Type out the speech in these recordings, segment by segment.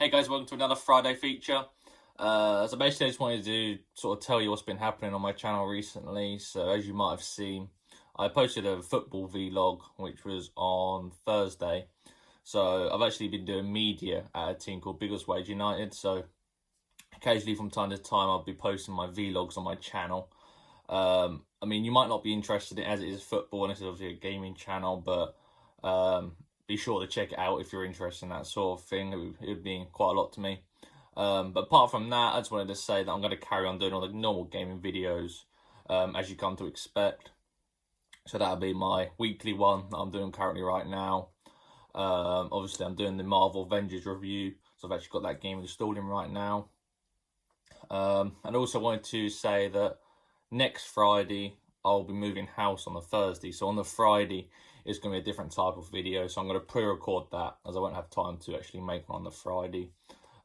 Hey guys, welcome to another Friday feature. So basically I just wanted to sort of tell you what's been happening on my channel recently. So as you might have seen, I posted a football vlog, which was on Thursday. So I've actually been doing media at a team called Biggleswade United. So occasionally from time to time I'll be posting my vlogs on my channel. I mean, you might not be interested in it as it is football and this is obviously a gaming channel, but be sure to check it out if you're interested in that sort of thing. It would mean quite a lot to me. But apart from that, I just wanted to say that I'm going to carry on doing all the normal gaming videos as you come to expect. So that'll be my weekly one that I'm doing currently right now. Obviously, I'm doing the Marvel Avengers review, so I've actually got that game installed in right now. And also wanted to say that next Friday, I'll be moving house on the Thursday. So on the Friday, it's going to be a different type of video. So I'm going to pre-record that as I won't have time to actually make one on the Friday.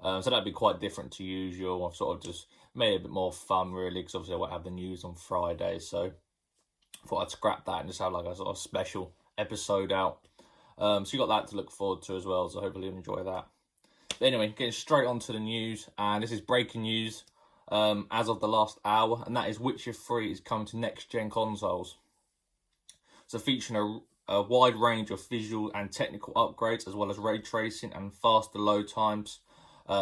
So that'd be quite different to usual. I've sort of just made it a bit more fun, really, because obviously I won't have the news on Friday. So I thought I'd scrap that and just have like a sort of special episode out. So you got that to look forward to as well. So hopefully you'll enjoy that. But anyway, getting straight onto the news. And this is breaking news. As of the last hour, and that is Witcher 3 is coming to next-gen consoles. So featuring a wide range of visual and technical upgrades, as well as ray tracing and faster load times.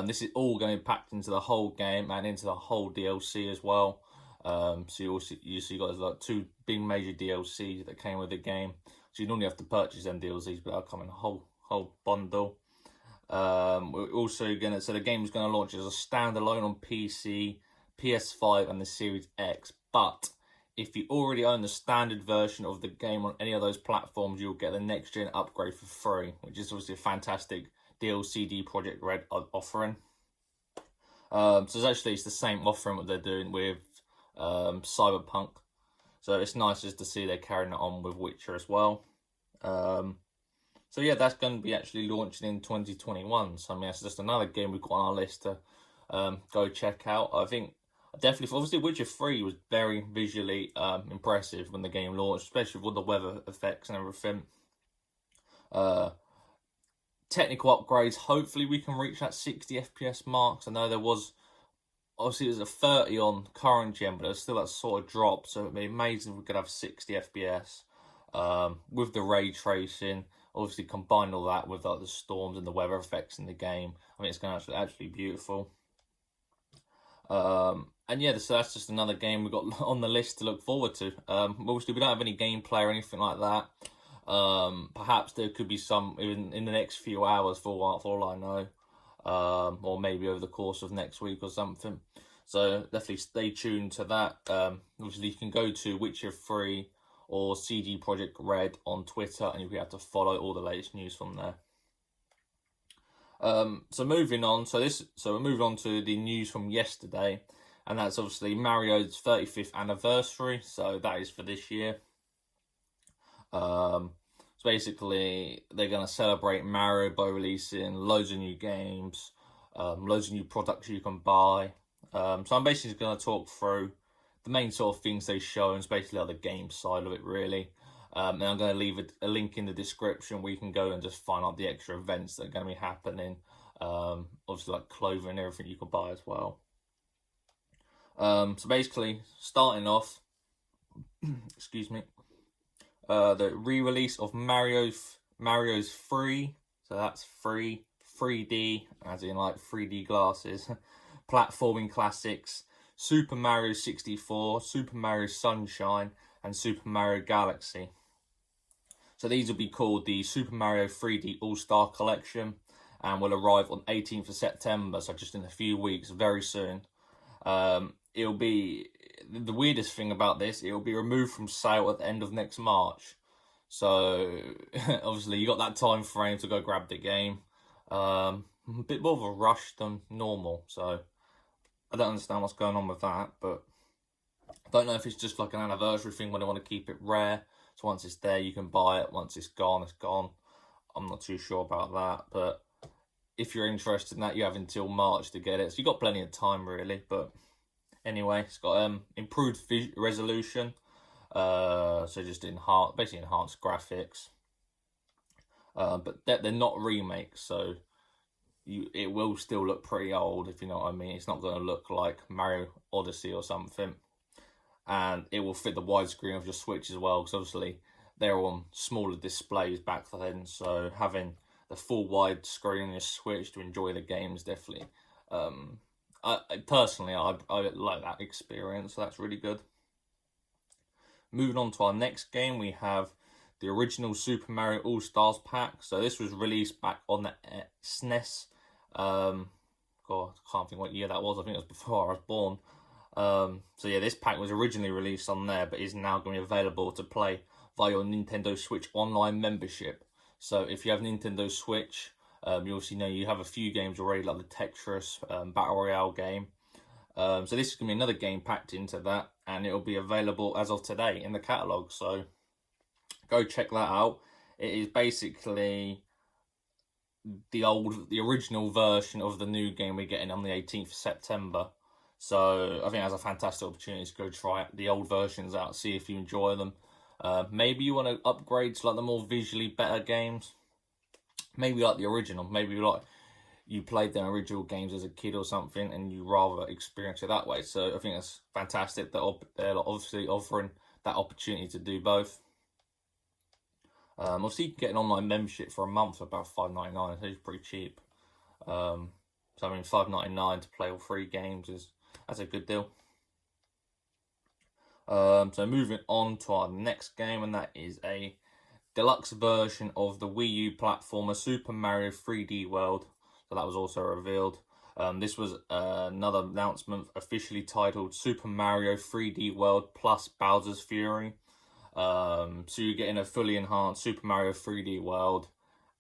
This is all going to be packed into the whole game and into the whole DLC as well. So you got like two big major DLCs that came with the game. So you normally have to purchase them DLCs, but they'll come in a whole bundle. We're also so the game is going to launch as a standalone on PC, PS5 and the Series X, but if you already own the standard version of the game on any of those platforms, you'll get the next gen upgrade for free, which is obviously a fantastic deal CD Projekt Red offering. So it's the same offering what they're doing with Cyberpunk, so it's nice just to see they're carrying it on with Witcher as well. So yeah, that's going to be actually launching in 2021. So I mean, that's just another game we've got on our list to go check out. I think definitely, obviously, Witcher 3 was very visually impressive when the game launched, especially with all the weather effects and everything. Technical upgrades, hopefully we can reach that 60 FPS marks. I know there was, obviously there's a 30 on current gen, but there's still that sort of drop. So it'd be amazing if we could have 60 FPS with the ray tracing. Obviously, combine all that with like the storms and the weather effects in the game. I mean, it's going to actually beautiful. And yeah, so that's just another game we got on the list to look forward to. Obviously, we don't have any gameplay or anything like that. Perhaps there could be some in the next few hours, for all I know, or maybe over the course of next week or something. So definitely stay tuned to that. Obviously, you can go to Witcher 3 or CD Projekt Red on Twitter, and you'll be able to follow all the latest news from there. So moving on, so we're moving on to the news from yesterday, and that's obviously Mario's 35th anniversary. So that is for this year. So basically, they're going to celebrate Mario by releasing loads of new games, loads of new products you can buy. So I'm basically going to talk through the main sort of things they show, and it's basically like the game side of it, really. And I'm going to leave a link in the description where you can go and just find out the extra events that are going to be happening. Obviously, like clothing and everything you can buy as well. So basically, starting off, excuse me, the re-release of Mario's Free. So that's 3D, as in like 3D glasses, platforming classics. Super Mario 64, Super Mario Sunshine, and Super Mario Galaxy. So these will be called the Super Mario 3D All-Star Collection and will arrive on 18th of September, so just in a few weeks, very soon. It'll be, the weirdest thing about this, it'll be removed from sale at the end of next March. So, obviously, you got that time frame to go grab the game. A bit more of a rush than normal, so I don't understand what's going on with that, but I don't know if it's just like an anniversary thing when they want to keep it rare. So once it's there, you can buy it. Once it's gone, it's gone. I'm not too sure about that, but if you're interested in that, you have until March to get it. So you've got plenty of time, really. But anyway, it's got improved resolution. So just basically enhanced graphics. But they're not remakes, so it will still look pretty old, if you know what I mean. It's not going to look like Mario Odyssey or something. And it will fit the widescreen of your Switch as well, because obviously they're on smaller displays back then. So having the full widescreen on your Switch to enjoy the game is definitely... personally, I like that experience, so that's really good. Moving on to our next game, we have the original Super Mario All-Stars pack. So this was released back on the SNES. God, I can't think what year that was. I think it was before I was born. So yeah, this pack was originally released on there, but is now going to be available to play via your Nintendo Switch Online membership. So if you have Nintendo Switch, you obviously know you have a few games already, like the Tetris Battle Royale game. So this is going to be another game packed into that, and it'll be available as of today in the catalogue. So go check that out. It is basically the original version of the new game we're getting on the 18th of September. So I think that's a fantastic opportunity to go try the old versions out, see if you enjoy them. Maybe you want to upgrade to like the more visually better games. Maybe like the original. Maybe like you played the original games as a kid or something, and you rather experience it that way. So I think it's fantastic that they're obviously offering that opportunity to do both. Obviously, you can get an online membership for a month for about $5.99. So it's pretty cheap. So I mean, $5.99 to play all 3 games that's a good deal. So moving on to our next game, and that is a deluxe version of the Wii U platformer Super Mario 3D World. So that was also revealed. This was another announcement officially titled Super Mario 3D World plus Bowser's Fury. So you're getting a fully enhanced Super Mario 3D World,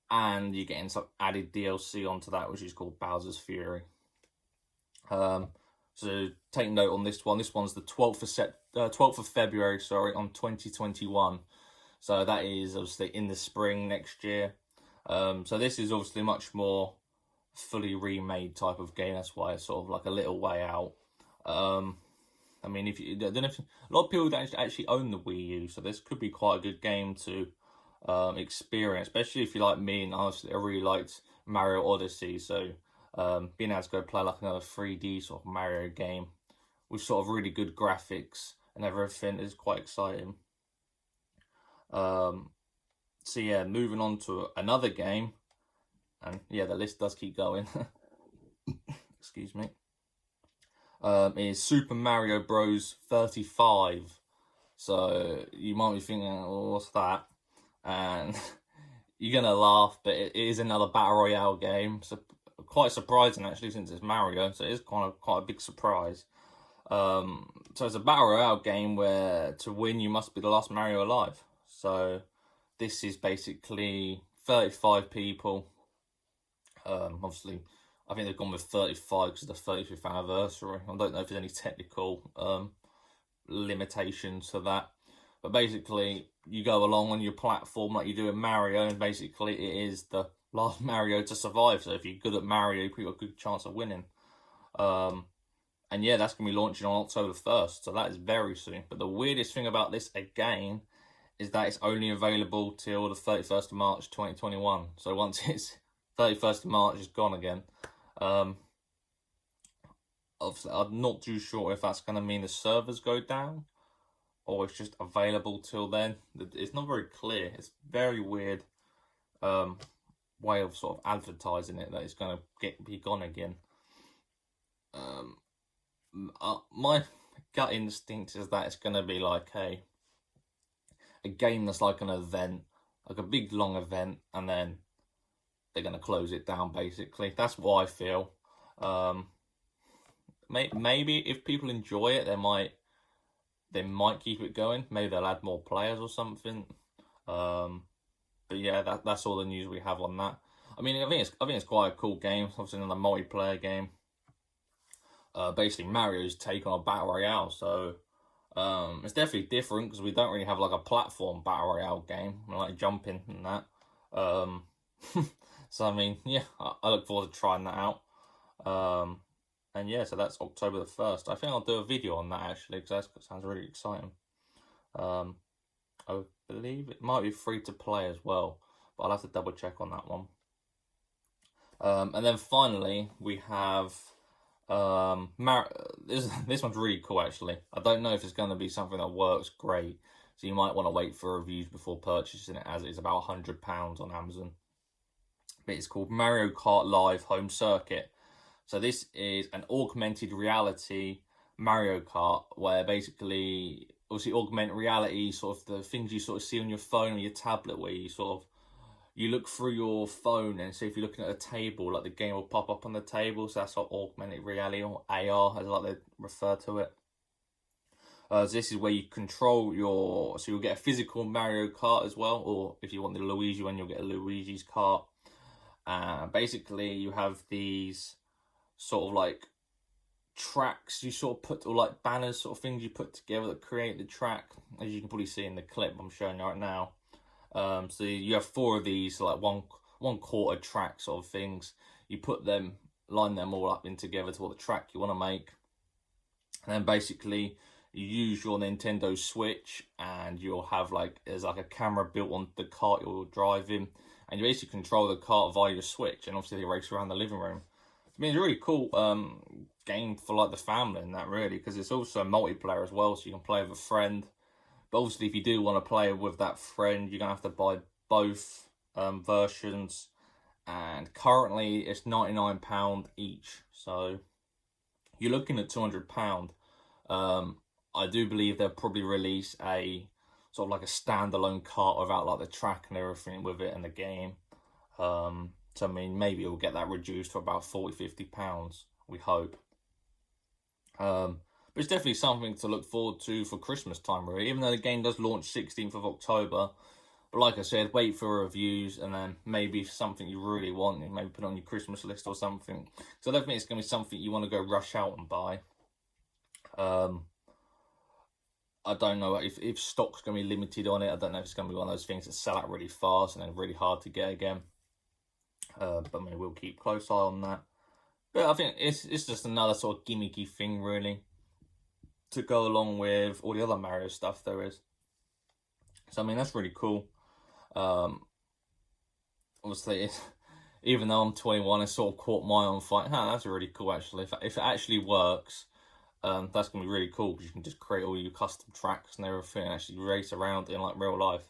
and you're getting some added DLC onto that, which is called Bowser's Fury. So take note on this one. This one's the 12th of February, on 2021. So that is obviously in the spring next year. So this is obviously much more fully remade type of game. That's why it's sort of like a little way out. I mean, I don't know if a lot of people don't actually own the Wii U, so this could be quite a good game to experience, especially if you like me. And honestly, I really liked Mario Odyssey, so being able to go play like another 3D sort of Mario game with sort of really good graphics and everything is quite exciting. So yeah, moving on to another game, and yeah, the list does keep going. Excuse me. Is Super Mario Bros. 35. So you might be thinking, well, what's that? And you're gonna laugh, but it is another Battle Royale game. So quite surprising actually, since it's Mario. So it is quite a big surprise. So it's a Battle Royale game where to win you must be the last Mario alive. So this is basically 35 people. Obviously, I think they've gone with 35 because of the 35th anniversary. I don't know if there's any technical limitations to that. But basically, you go along on your platform like you do in Mario, and basically it is the last Mario to survive. So if you're good at Mario, you've got a good chance of winning. And yeah, that's going to be launching on October 1st, so that is very soon. But the weirdest thing about this, again, is that it's only available till the 31st of March 2021. So once it's 31st of March, it's gone again. Obviously, I'm not too sure if that's going to mean the servers go down or it's just available till then. It's not very clear. It's very weird way of sort of advertising it, that it's going to be gone again. My gut instinct is that it's going to be like a game that's like an event, like a big long event, and then they're going to close it down, basically. That's what I feel. Maybe if people enjoy it, they might keep it going. Maybe they'll add more players or something. But yeah, that's all the news we have on that. I mean, I think it's quite a cool game. Obviously, another multiplayer game. Basically Mario's take on a Battle Royale, so it's definitely different because we don't really have like a platform Battle Royale game, like jumping and that. So I mean, yeah, I look forward to trying that out. And yeah, so that's October the 1st. I think I'll do a video on that actually, because that sounds really exciting. I believe it might be free to play as well, but I'll have to double check on that one. And then finally we have this one's really cool actually. I don't know if it's going to be something that works great, so you might want to wait for reviews before purchasing it, as it is about £100 on Amazon. But it's called Mario Kart Live Home Circuit. So this is an augmented reality Mario Kart, where basically, obviously, augmented reality, sort of the things you sort of see on your phone or your tablet, where you sort of you look through your phone and see if you're looking at a table, like the game will pop up on the table. So that's like augmented reality, or AR, as like they refer to it. So this is where you control your, so you'll get a physical Mario Kart as well, or if you want the Luigi one, you'll get a Luigi's Kart. Basically, you have these sort of like tracks you sort of put, or like banners sort of things you put together that create the track, as you can probably see in the clip I'm showing you right now. So you have 4 of these, like one quarter track sort of things. You put them, line them all up in together to what the track you want to make, and then basically you use your Nintendo Switch, and you'll have like, there's like a camera built on the cart you're driving, and you basically control the cart via your Switch, and obviously they race around the living room. I mean, it's a really cool game for like the family and that, really, because it's also multiplayer as well, so you can play with a friend. But obviously, if you do want to play with that friend, you're gonna have to buy both versions, and currently it's £99 each. So you're looking at £200. I do believe they'll probably release a sort of like a standalone cart without like the track and everything with it in the game. So I mean, maybe it'll get that reduced to about £40-50. We hope. But it's definitely something to look forward to for Christmas time, really. Even though the game does launch 16th of October. But like I said, wait for reviews, and then maybe if something you really want, you maybe put it on your Christmas list or something. So I don't think it's going to be something you want to go rush out and buy. I don't know if stock's going to be limited on it. I don't know if it's going to be one of those things that sell out really fast and then really hard to get again. But I mean, we'll keep close eye on that. But I think it's just another sort of gimmicky thing, really, to go along with all the other Mario stuff there is. So I mean, that's really cool. Obviously, even though I'm 21, it sort of caught my eye on fight. That's really cool, actually. If it actually works, that's going to be really cool, because you can just create all your custom tracks and everything and actually race around in like real life.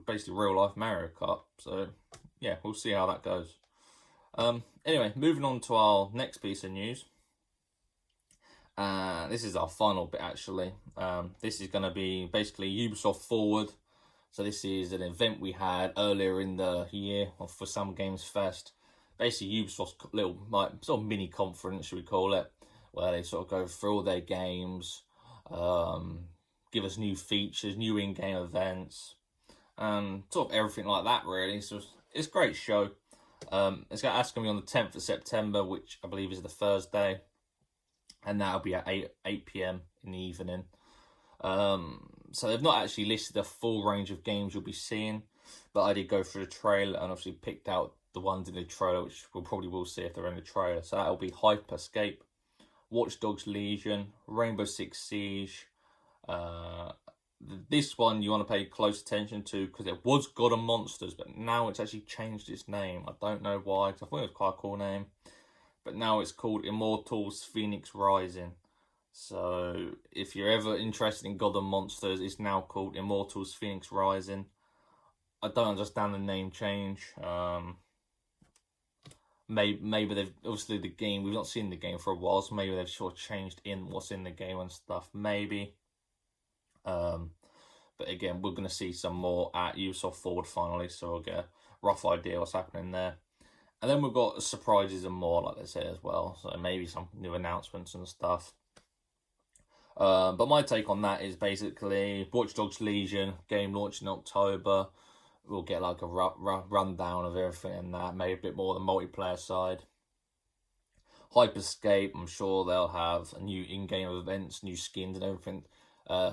Basically real life Mario Kart. So yeah, we'll see how that goes. Anyway, moving on to our next piece of news. This is our final bit, actually. This is going to be basically Ubisoft Forward. So this is an event we had earlier in the year for Some Games Fest. Basically, Ubisoft's little like sort of mini conference, should we call it, where they sort of go through all their games, give us new features, new in-game events, sort of everything like that, really. So it's a great show. That's going to be on the 10th of September, which I believe is the Thursday, and that'll be at 8 p.m. in the evening. So they've not actually listed a full range of games you'll be seeing, but I did go through the trailer and obviously picked out the ones in the trailer, which we'll probably see if they're in the trailer. So that'll be Hyperscape, Watch Dogs Legion, Rainbow Six Siege. This one you want to pay close attention to, because it was God of Monsters, but now it's actually changed its name. I don't know why, because I thought it was quite a cool name. But now it's called Immortals Phoenix Rising. So if you're ever interested in God of Monsters, it's now called Immortals Phoenix Rising. I don't understand the name change. Maybe they've, obviously the game, we've not seen the game for a while, so maybe they've sort of changed in what's in the game and stuff, maybe. But again, we're going to see some more at Ubisoft Forward finally, so we'll get a rough idea what's happening there. And then we've got surprises and more, like they say, as well. So maybe some new announcements and stuff. But my take on that is basically Watch Dogs Legion, game launched in October. We'll get like a rundown of everything in that, maybe a bit more on the multiplayer side. Hyperscape, I'm sure they'll have a new in-game events, new skins and everything.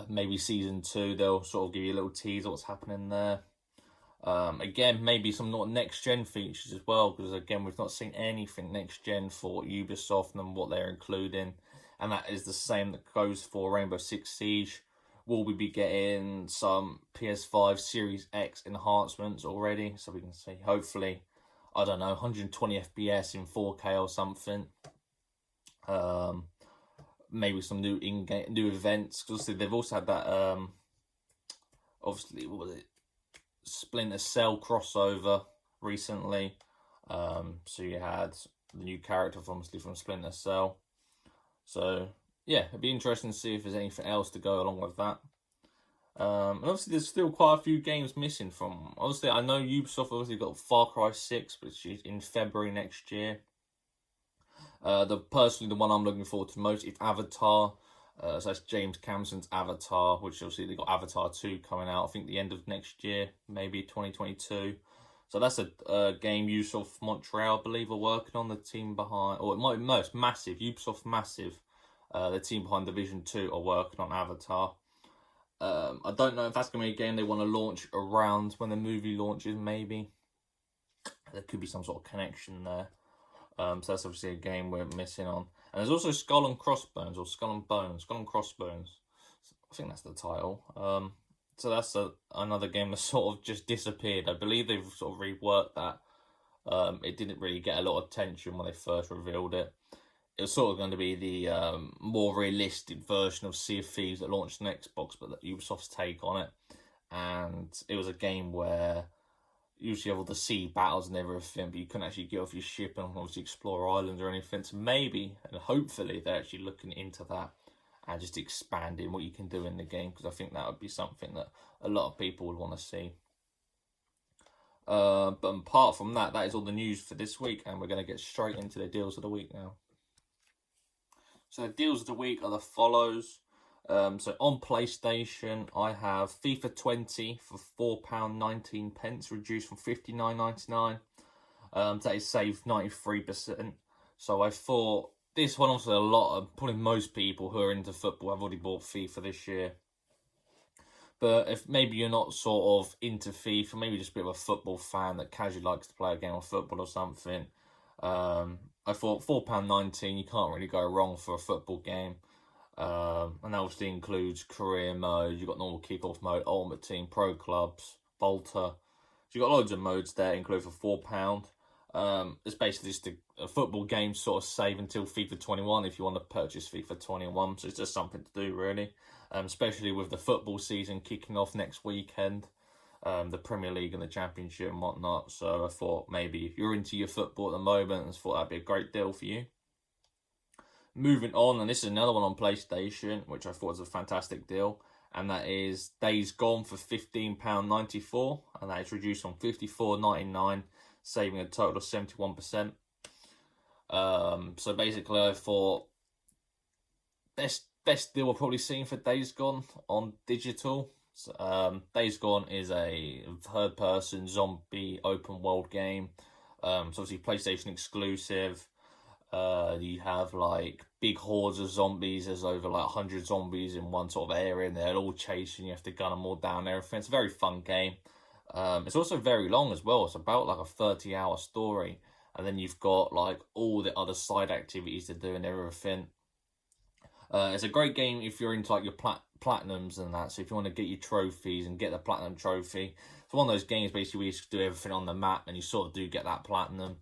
Maybe Season 2, they'll sort of give you a little tease of what's happening there. Again, maybe some next-gen features as well, because again, we've not seen anything next-gen for Ubisoft and what they're including. And that is the same that goes for Rainbow Six Siege. Will we be getting some PS5 Series X enhancements already? So we can see, hopefully, I don't know, 120 FPS in 4K or something. Maybe some new new events. Because they've also had that obviously, what was it, Splinter Cell crossover recently. So you had the new character obviously from Splinter Cell. So yeah, it'd be interesting to see if there's anything else to go along with that. And obviously there's still quite a few games missing from. Obviously, I know Ubisoft obviously got Far Cry 6, which is in February next year. Personally, the one I'm looking forward to most is Avatar. So that's James Cameron's Avatar, which obviously they got Avatar 2 coming out, I think the end of next year, maybe 2022. So that's a game Ubisoft Montreal, I believe, are working on. The team behind, or it might be Massive, Ubisoft Massive, the team behind Division 2 are working on Avatar. I don't know if that's going to be a game they want to launch around when the movie launches, maybe. There could be some sort of connection there. So that's obviously a game we're missing on. And there's also Skull and Crossbones, or Skull and Crossbones. I think that's the title. So that's another game that sort of just disappeared. I believe they've sort of reworked that. It didn't really get a lot of attention when they first revealed it. It was sort of going to be the more realistic version of Sea of Thieves that launched on Xbox, but Ubisoft's take on it. And it was a game where usually have all the sea battles and everything, but you couldn't actually get off your ship and obviously explore islands or anything. So maybe, and hopefully, they're actually looking into that and just expanding what you can do in the game, because I think that would be something that a lot of people would want to see. But apart from that, that is all the news for this week, and we're going to get straight into the deals of the week now. So the deals of the week are the follows. So on PlayStation, I have FIFA 20 for £4.19, reduced from £59.99. That is saved 93%. So I thought this one, also probably most people who are into football have already bought FIFA this year. But if maybe you're not sort of into FIFA, maybe just a bit of a football fan that casually likes to play a game of football or something, I thought £4.19, you can't really go wrong for a football game. And that obviously includes career mode, you've got normal kickoff mode, ultimate team, pro clubs, Volta. So you've got loads of modes there, included for £4. It's basically just a football game sort of save until FIFA 21 if you want to purchase FIFA 21. So it's just something to do, really. Especially with the football season kicking off next weekend. The Premier League and the Championship and whatnot. So I thought maybe if you're into your football at the moment, I thought that'd be a great deal for you. Moving on, and this is another one on PlayStation, which I thought was a fantastic deal, and that is Days Gone for £15.94, and that is reduced from £54.99, saving a total of 71%. So basically, I thought best deal we're probably seeing for Days Gone on digital. Days Gone is a third-person zombie open-world game. It's obviously PlayStation exclusive. You have like big hordes of zombies. There's over like 100 zombies in one sort of area, and they're all chasing you. You have to gun them all down and everything. It's a very fun game. It's also very long as well. It's about like a 30-hour story, and then you've got like all the other side activities to do and everything. It's a great game if you're into like your platinums and that. So if you want to get your trophies and get the platinum trophy, it's one of those games basically where you do everything on the map and you sort of do get that platinum.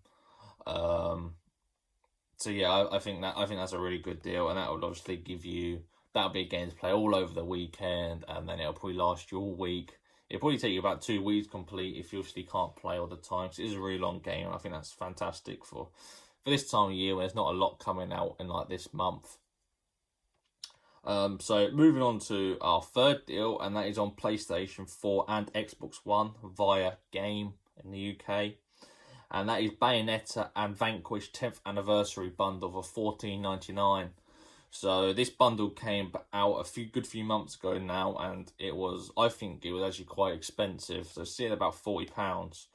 So yeah, I think that's a really good deal, and that would obviously that'll be a game to play all over the weekend, and then it'll probably last you all week. It'll probably take you about 2 weeks complete if you obviously can't play all the time. So it is a really long game, and I think that's fantastic for this time of year when there's not a lot coming out in like this month. So moving on to our third deal, and that is on PlayStation 4 and Xbox One via Game in the UK. And that is Bayonetta and Vanquish 10th Anniversary Bundle for $14.99. So this bundle came out a good few months ago now, and I think it was actually quite expensive. So it's about £40.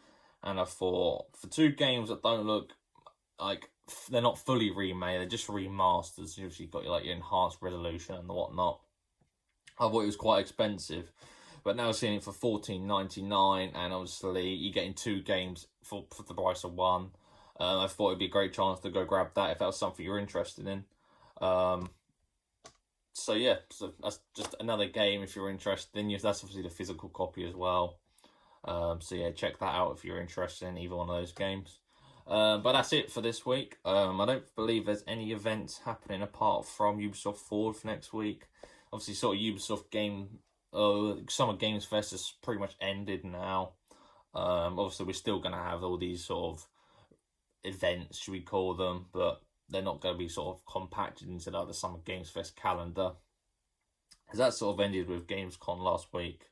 And I thought, for two games that don't look like they're not fully remade, they're just remasters. You usually got like your enhanced resolution and whatnot. I thought it was quite expensive, but now seeing it for $14.99, and obviously you're getting two games for the price of one. I thought it'd be a great chance to go grab that if that was something you're interested in. So yeah, so that's just another game if you're interested in. That's obviously the physical copy as well. So yeah, check that out if you're interested in either one of those games. But that's it for this week. I don't believe there's any events happening apart from Ubisoft Forward for next week. Obviously, sort of Summer Games Fest has pretty much ended now. Obviously, we're still going to have all these sort of events, should we call them, but they're not going to be sort of compacted into like the Summer Games Fest calendar. Because that sort of ended with Gamescom last week.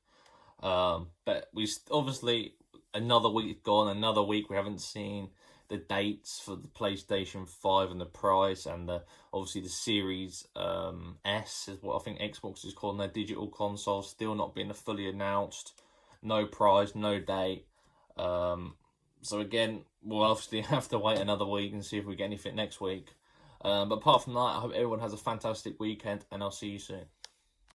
But obviously another week gone, another week we haven't seen the dates for the PlayStation 5 and the price, and obviously the Series S is what I think Xbox is calling their digital console, still not being fully announced. No price, no date. So again, we'll obviously have to wait another week and see if we get anything next week. But apart from that, I hope everyone has a fantastic weekend, and I'll see you soon.